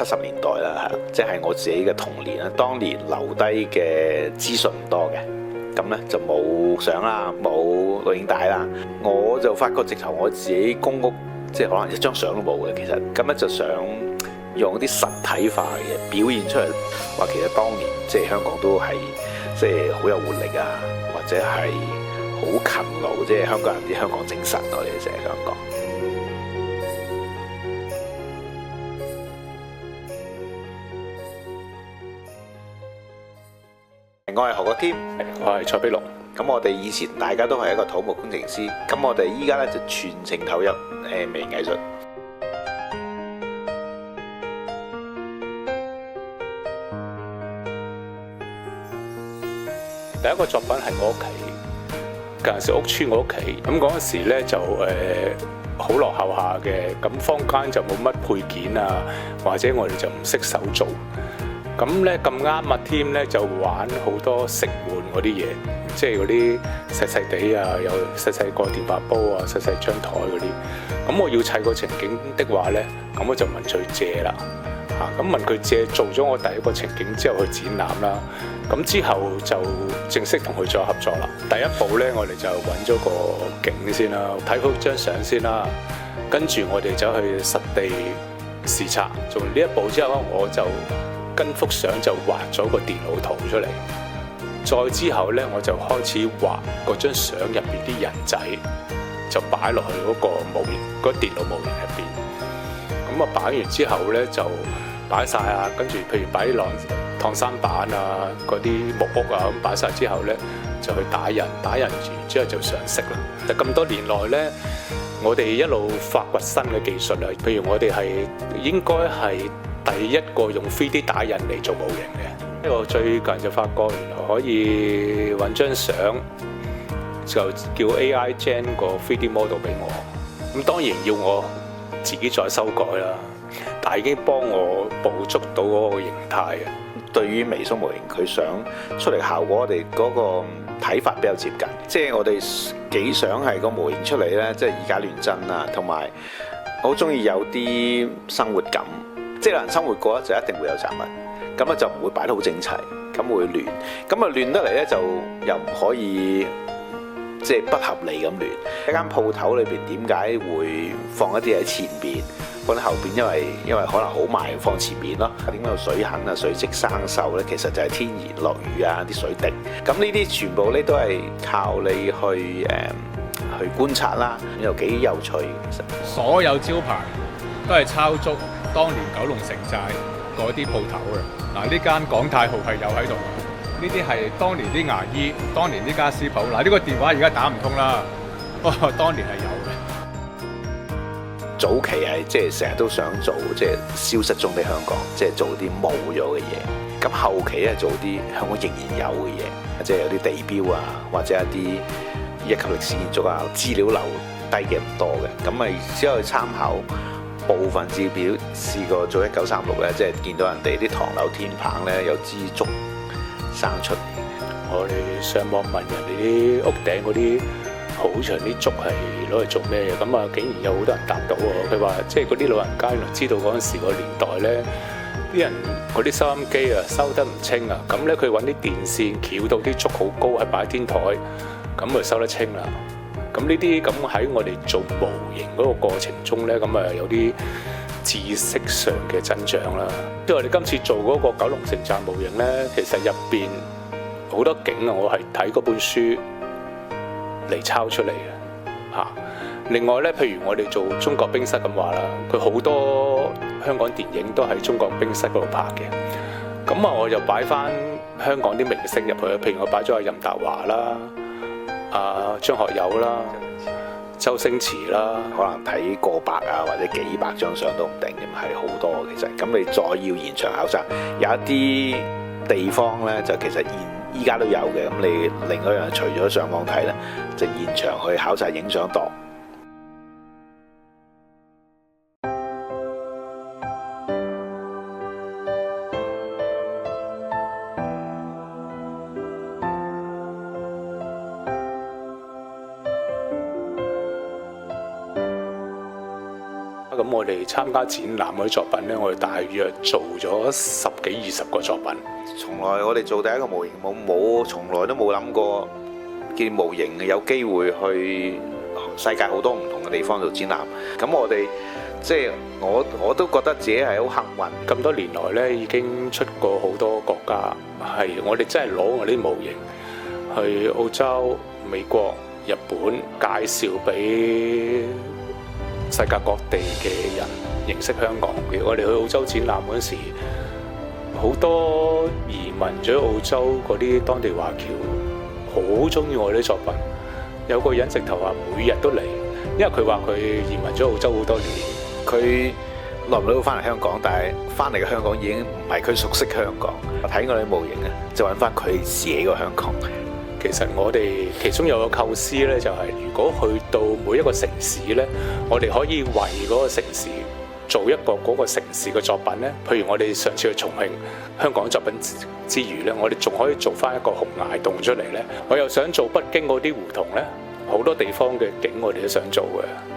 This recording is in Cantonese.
70年代啦，即係我自己嘅童年啦。當年留低嘅資訊唔多嘅，咁呢就冇相啦，冇錄影帶啦。我就發覺直頭我自己公屋，即係可能一張相都冇嘅。其實咁咧就想用啲實體化嘅嘢表現出嚟，話其實當年即係香港都係即係好有活力啊，或者係好勤勞，即係香港人啲香港精神，我哋成日咁講。我係何國添，我係蔡碧龍。咁我哋以前大家都係一個土木工程師，咁我哋依家咧就全程投入微藝術。第一個作品係我屋企，近時屋村我屋企。咁嗰陣時咧就好落後下嘅，咁坊間就冇乜配件啊，或者我哋就唔識手做。咁咧咁啱啊添咧就玩好多食玩嗰啲嘢，即係嗰啲細細地啊，有細細個電飯煲啊，細細張台嗰啲。咁我要砌個情景的話咧，咁我就問佢借啦。咁問佢借，做咗我第一個情景之後去展覽啦。咁之後就正式同佢再合作啦。第一步咧，我哋就揾咗個景先啦，睇好張相先啦。跟住我哋走去實地視察。做完呢一步之後，我就跟幅相就畫咗個電腦圖出嚟。再之後咧，我就開始畫嗰張相入邊啲人仔，就擺落去嗰個模型，嗰電腦模型入邊。咁啊擺完之後咧就擺晒啊，跟住譬如擺啲燙衫板啊，嗰啲木屋啊咁擺晒之後咧，就去打印，打印完之後就上色啦。咁多年來咧，我哋一路發掘新嘅技術啊，譬如我哋係應該係第一個用 3D 打印嚟做模型嘅。我最近就發覺原來可以揾張相，就叫 AI Gen 個 3D model 俾我。咁當然要我自己再修改啦，但係已經幫我捕捉到嗰個形態嘅。對於微縮模型，佢想出嚟效果，我哋嗰個睇法比較接近，即係我哋幾想係個模型出嚟咧，即係以假亂真啊，同埋好中意有啲生活感，即係有人生活過咧就一定會有雜物，咁啊就唔會擺得好整齊，咁會亂，咁啊亂得嚟咧就又唔可以即係不合理咁亂。一間鋪頭裏邊點解會放一啲喺前邊？放喺後邊，因為可能好賣，放前面咯。點解有水痕啊、水漬生鏽咧？其實就係天然落雨啊，啲水滴。咁呢啲全部咧都係靠你去觀察啦，又幾有趣。其實所有招牌都係抄足當年九龍城寨嗰啲鋪頭嘅。嗱，呢間港泰豪係有喺度嘅，呢啲係當年啲牙醫，當年啲家私鋪。嗱，呢個電話而家打唔通啦，當年係有嘅。早期係即係成日都想做即係消失中的香港，即係做啲冇咗嘅嘢。咁後期咧做啲香港仍然有嘅嘢，即係有啲地標啊，或者一啲一級歷史建築啊，資料留低嘅唔多嘅。咁咪只可以參考部分資料。試過做1936咧，即係見到人哋啲唐樓天棚咧有支竹生出嚟。我哋上網問人哋啲屋頂嗰啲好長啲竹係攞嚟做咩嘅？咁啊，竟然有好多人答到喎。佢話即係嗰啲老人家原來知道嗰陣時個年代咧，啲人嗰啲收音機啊收得唔清啊，咁咧佢揾啲電線翹到啲竹好高，係擺天台，咁就收得清啦。咁呢啲咁喺我哋做模型嗰個過程中咧，咁啊有啲知識上嘅增長啦。即係我哋今次做嗰個九龍城寨模型咧，其實入邊好多景啊，我係睇嗰本書嚟抄出嚟嘅嚇。另外咧，譬如我哋做中國冰室咁話啦，佢好多香港電影都喺中國冰室嗰度拍嘅。咁啊，我就擺翻香港啲明星入去，譬如我擺咗阿任達華啦、阿張學友啦、周星馳啦，可能睇過百啊或者幾百張相都唔定，咁係好多其實。咁你再要現場考察，有一啲地方咧就其實依家都有嘅。咁你另外一樣除咗上網睇咧，就現場去考察影相度。咁咁我哋參加展覽嗰啲作品呢，我哋大約做咗10幾20個作品。從來我哋做第一個模型從來都冇諗過件模型有機會去世界好多唔同嘅地方做展覽。咁我哋即係我都覺得自己係好幸運。咁多年來呢，已經出過好多國家，係我哋真係攞我啲模型去澳洲、美國、日本介紹俾世界各地嘅人認識香港嘅。我哋去澳洲展覽嗰時，好多移民咗澳洲嗰啲當地華僑好中意我啲作品。有個人直頭話每日都嚟，因為佢話佢移民咗澳洲好多年，佢耐唔耐會翻嚟香港，但係翻嚟嘅香港已經唔係佢熟悉香港。睇我哋模型啊，就揾翻佢自己個香港。其實我哋其中有個構思呢，就係如果去到每一個城市呢，我哋可以為嗰個城市做一個嗰個城市嘅作品呢。譬如我哋上次去重慶香港作品之餘呢，我哋仲可以做翻一個洪崖洞出嚟呢。我又想做北京嗰啲胡同呢，好多地方嘅景我哋都想做嘅。